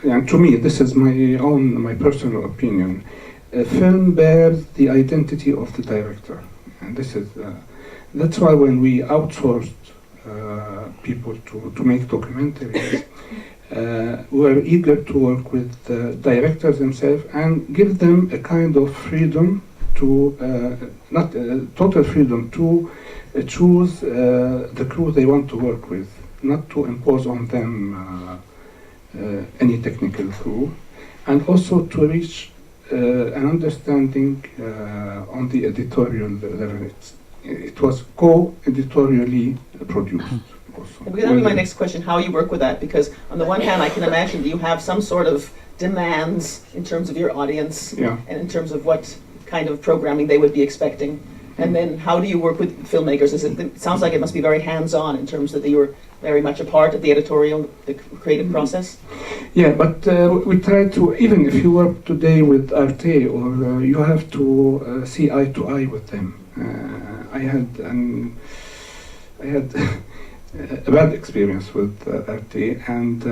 And to me, this is my personal opinion. A film bears the identity of the director, and that's why when we outsourced people to make documentaries, we're eager to work with the directors themselves and give them a kind of freedom to, not total freedom, to choose the crew they want to work with, not to impose on them any technical crew, and also to reach an understanding on the editorial level. It was co-editorially produced. Also. That would be my next question, how you work with that, because on the one hand I can imagine that you have some sort of demands in terms of your audience, yeah, and in terms of what kind of programming they would be expecting. And then how do you work with filmmakers? It sounds like it must be very hands-on in terms that you were very much a part of the editorial, the creative process. Yeah, but we try to, even if you work today with Arte, or you have to see eye to eye with them. I had a bad experience with Arte, and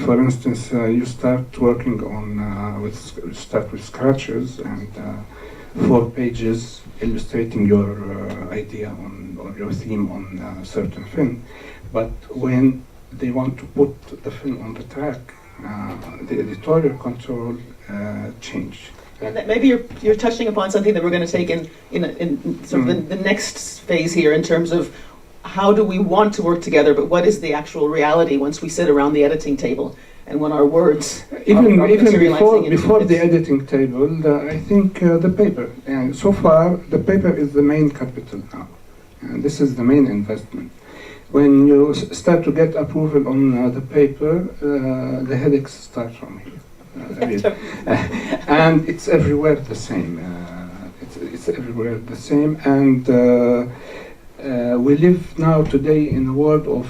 for instance, you start working on start with scratches and 4 pages illustrating your idea on or your theme on a certain film, but when they want to put the film on the track, the editorial control change. And that maybe you're touching upon something that we're going to take in sort of the next phase here, in terms of how do we want to work together, but what is the actual reality once we sit around the editing table and when our words even before the editing table, I think the paper, and so far the paper is the main capital now, and this is the main investment. When you start to get approval on the paper, the headaches start from here. And it's everywhere the same. It's everywhere the same, and we live now today in a world of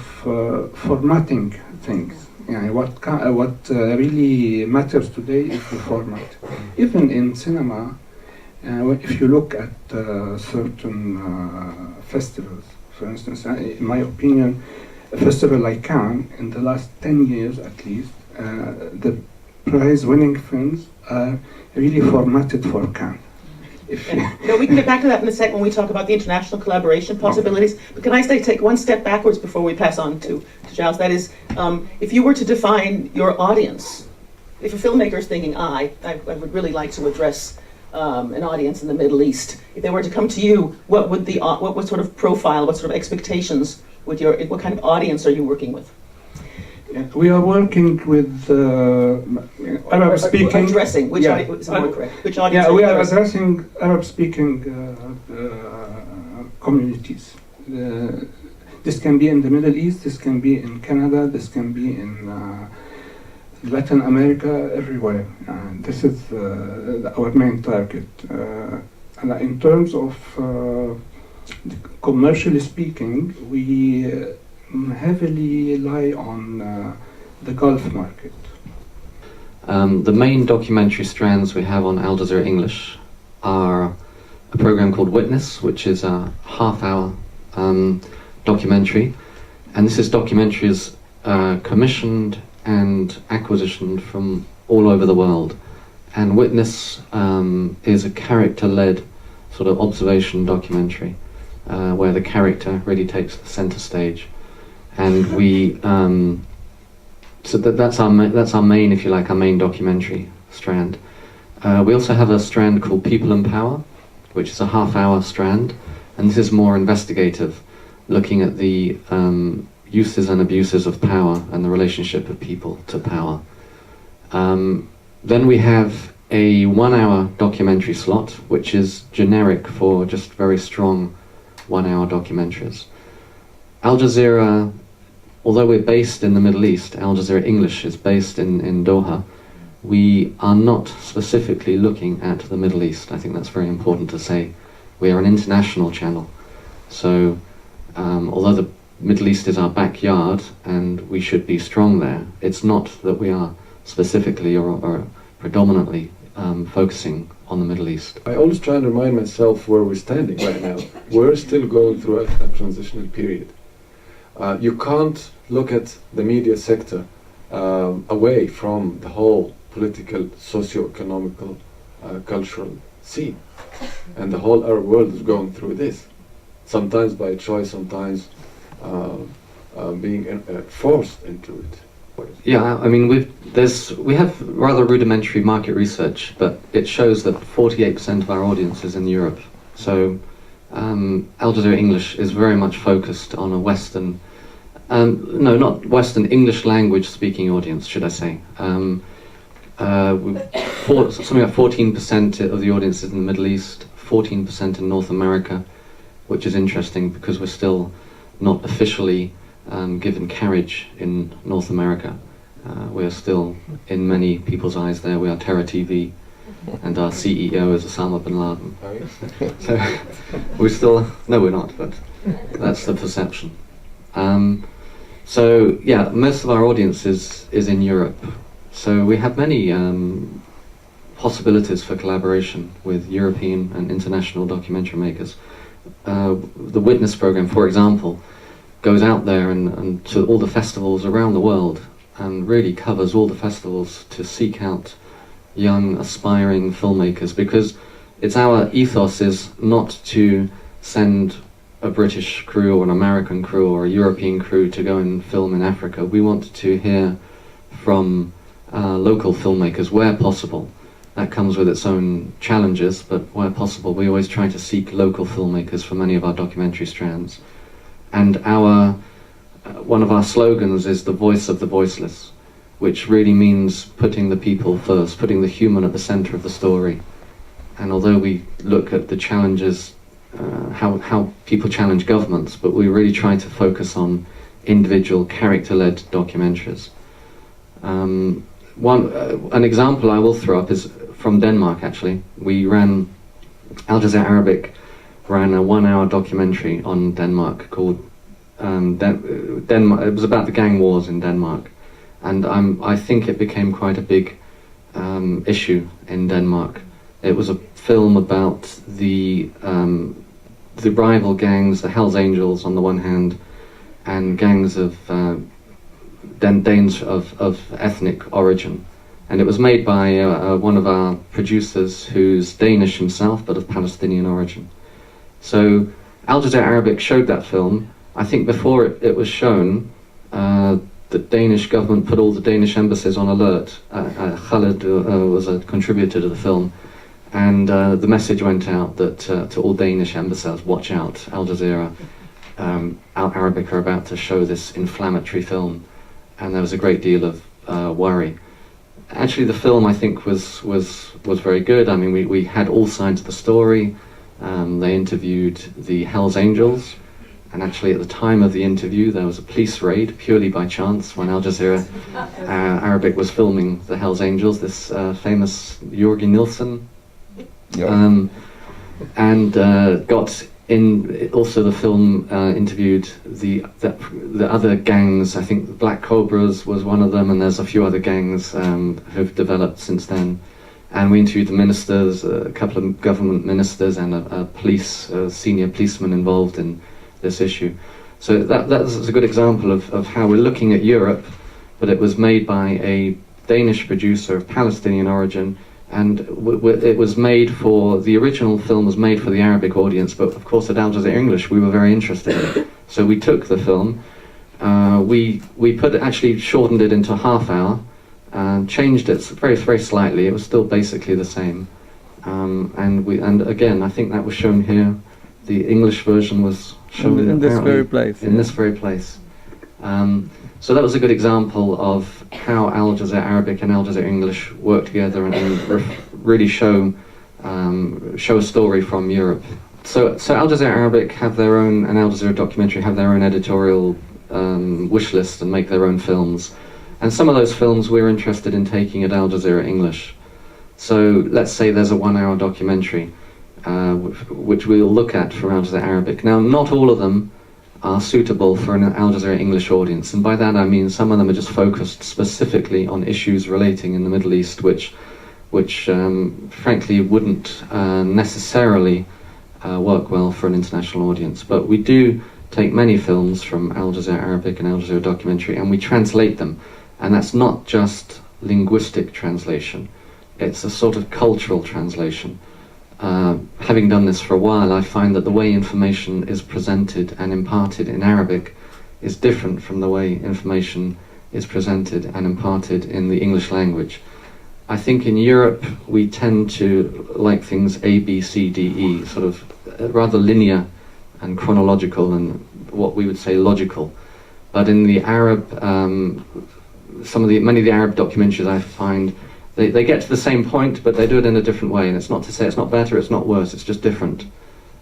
formatting things. What really matters today is the format. Even in cinema, if you look at certain festivals, for instance, in my opinion, a festival like Cannes, in the last 10 years at least, the prize-winning films are really formatted for Cannes. No, we can get back to that in a second when we talk about the international collaboration possibilities. But can I take one step backwards before we pass on to Giles? That is, if you were to define your audience, if a filmmaker is thinking, I would really like to address an audience in the Middle East, if they were to come to you, what sort of profile, what sort of expectations what kind of audience are you working with? We are working with Arab-speaking. Addressing which audience? More correct. Which audience? Yeah, we are addressing Arab-speaking communities. This can be in the Middle East. This can be in Canada. This can be in Latin America. Everywhere. This is our main target. And in terms of commercially speaking, we heavily rely on the Gulf market. The main documentary strands we have on Al Jazeera English are a program called Witness, which is a half-hour documentary, and this is documentaries commissioned and acquisitioned from all over the world. And Witness is a character-led sort of observation documentary where the character really takes the center stage. And we, so that's our main, if you like, our main documentary strand. We also have a strand called People and Power, which is a half-hour strand, and this is more investigative, looking at the uses and abuses of power and the relationship of people to power. Then we have a 1-hour documentary slot, which is generic for just very strong 1-hour documentaries. Al Jazeera, although we're based in the Middle East, Al Jazeera English is based in Doha, we are not specifically looking at the Middle East. I think that's very important to say. We are an international channel. So although the Middle East is our backyard and we should be strong there, it's not that we are specifically or predominantly focusing on the Middle East. I always try and remind myself where we're standing right now. We're still going through a transitional period. You can't look at the media sector away from the whole political, socio-economical, cultural scene. And the whole Arab world is going through this, sometimes by choice, sometimes being forced into it. Yeah, I mean, we have rather rudimentary market research, but it shows that 48% of our audience is in Europe. So Al Jazeera English is very much focused on a Western, no, not Western, English language speaking audience, should I say. Something like 14% of the audience is in the Middle East, 14% in North America, which is interesting because we're still not officially given carriage in North America. We are still, in many people's eyes there, we are Terror TV, and our CEO is Osama bin Laden. So we still, no we're not, but that's the perception. So yeah, most of our audience is in Europe. So we have many possibilities for collaboration with European and international documentary makers. The Witness program, for example, goes out there and to all the festivals around the world and really covers all the festivals to seek out young aspiring filmmakers, because it's our ethos is not to send a British crew or an American crew or a European crew to go and film in Africa. We want to hear from local filmmakers where possible. That comes with its own challenges, but where possible we always try to seek local filmmakers for many of our documentary strands. And one of our slogans is the voice of the voiceless, which really means putting the people first, putting the human at the center of the story. And although we look at the challenges, how people challenge governments, but we really try to focus on individual character-led documentaries. An example I will throw up is from Denmark, actually. Al Jazeera Arabic ran a 1-hour documentary on Denmark called Denmark. It was about the gang wars in Denmark, and I think it became quite a big issue in Denmark. It was a film about the rival gangs, the Hells Angels on the one hand, and gangs of Danes of ethnic origin. And it was made by one of our producers who's Danish himself, but of Palestinian origin. So Al Jazeera Arabic showed that film. I think before it was shown, the Danish government put all the Danish embassies on alert. Khaled was a contributor to the film, and the message went out that to all Danish embassies, watch out, Al Jazeera Arabic are about to show this inflammatory film, and there was a great deal of worry. Actually, the film I think was very good. I mean, we had all sides of the story. They interviewed the Hells Angels, and actually at the time of the interview there was a police raid purely by chance when Al Jazeera Arabic was filming the Hells Angels, this famous Jorgi Nilsson, and got in. Also the film interviewed the other gangs. I think the Black Cobras was one of them, and there's a few other gangs who've developed since then. And we interviewed the ministers, a couple of government ministers, and a senior policeman involved in this issue. So that's a good example of how we're looking at Europe, but it was made by a Danish producer of Palestinian origin, and it was made for, the original film was made for the Arabic audience, but of course at Al Jazeera English we were very interested in it. So we took the film, we actually shortened it into a half hour, changed it very, very slightly. It was still basically the same, and again I think that was shown here. The English version was shown in this very place. In this very place. So that was a good example of how Al Jazeera Arabic and Al Jazeera English work together and really show a story from Europe. So Al Jazeera Arabic have their own, and Al Jazeera Documentary have their own editorial wish list and make their own films. And some of those films we're interested in taking at Al Jazeera English. So let's say there's a 1-hour documentary which we'll look at for Al Jazeera Arabic. Now, not all of them are suitable for an Al Jazeera English audience, and by that I mean some of them are just focused specifically on issues relating in the Middle East, which frankly wouldn't necessarily work well for an international audience. But we do take many films from Al Jazeera Arabic and Al Jazeera Documentary and we translate them. And that's not just linguistic translation, it's a sort of cultural translation. Having done this for a while, I find that the way information is presented and imparted in Arabic is different from the way information is presented and imparted in the English language. I think in Europe we tend to like things A, B, C, D, E, sort of rather linear and chronological and what we would say logical. But in the Arab, many of the Arab documentaries I find, they get to the same point, but they do it in a different way. And it's not to say it's not better, it's not worse, it's just different.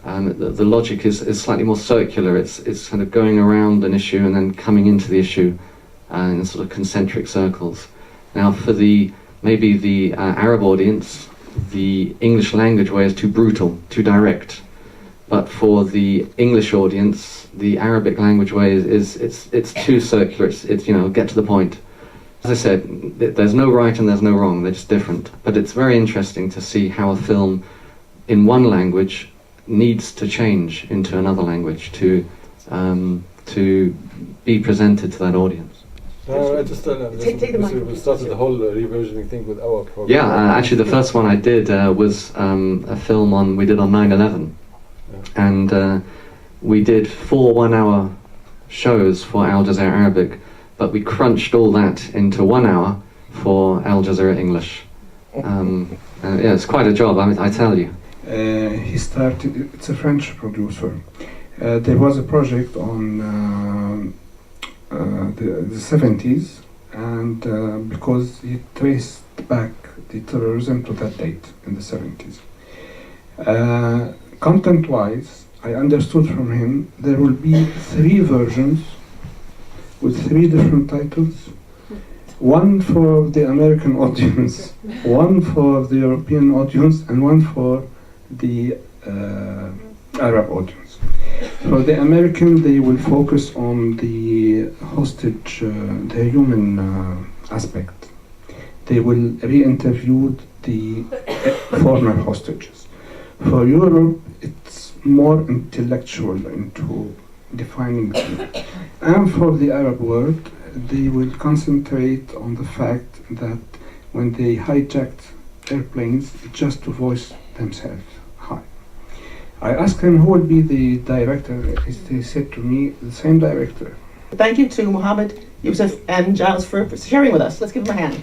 The logic is slightly more circular. It's kind of going around an issue and then coming into the issue in sort of concentric circles. Now, for maybe the Arab audience, the English language way is too brutal, too direct. But for the English audience, the Arabic language way it's too circular. It's get to the point. As I said, there's no right and there's no wrong. They're just different. But it's very interesting to see how a film in one language needs to change into another language to be presented to that audience. I just Take the mic. we started the whole reversioning thing with our program. Yeah, actually the first one I did was a film we did on 9/11. And we did 4 one-hour shows for Al Jazeera Arabic, but we crunched all that into 1 hour for Al Jazeera English. Yeah, it's quite a job, I tell you. He started, it's a French producer. There was a project on the 70s, and because he traced back the terrorism to that date in the 70s. Content-wise, I understood from him there will be 3 versions with 3 different titles. One for the American audience, one for the European audience, and one for the Arab audience. For the American, they will focus on the hostage, the human aspect. They will re-interview the former hostages. For Europe, it's more intellectual into defining them. And for the Arab world, they will concentrate on the fact that when they hijacked airplanes, just to voice themselves. Hi. I asked him who would be the director. He said to me, the same director. Thank you to Mohamad, Yousri, and Giles for sharing with us. Let's give them a hand.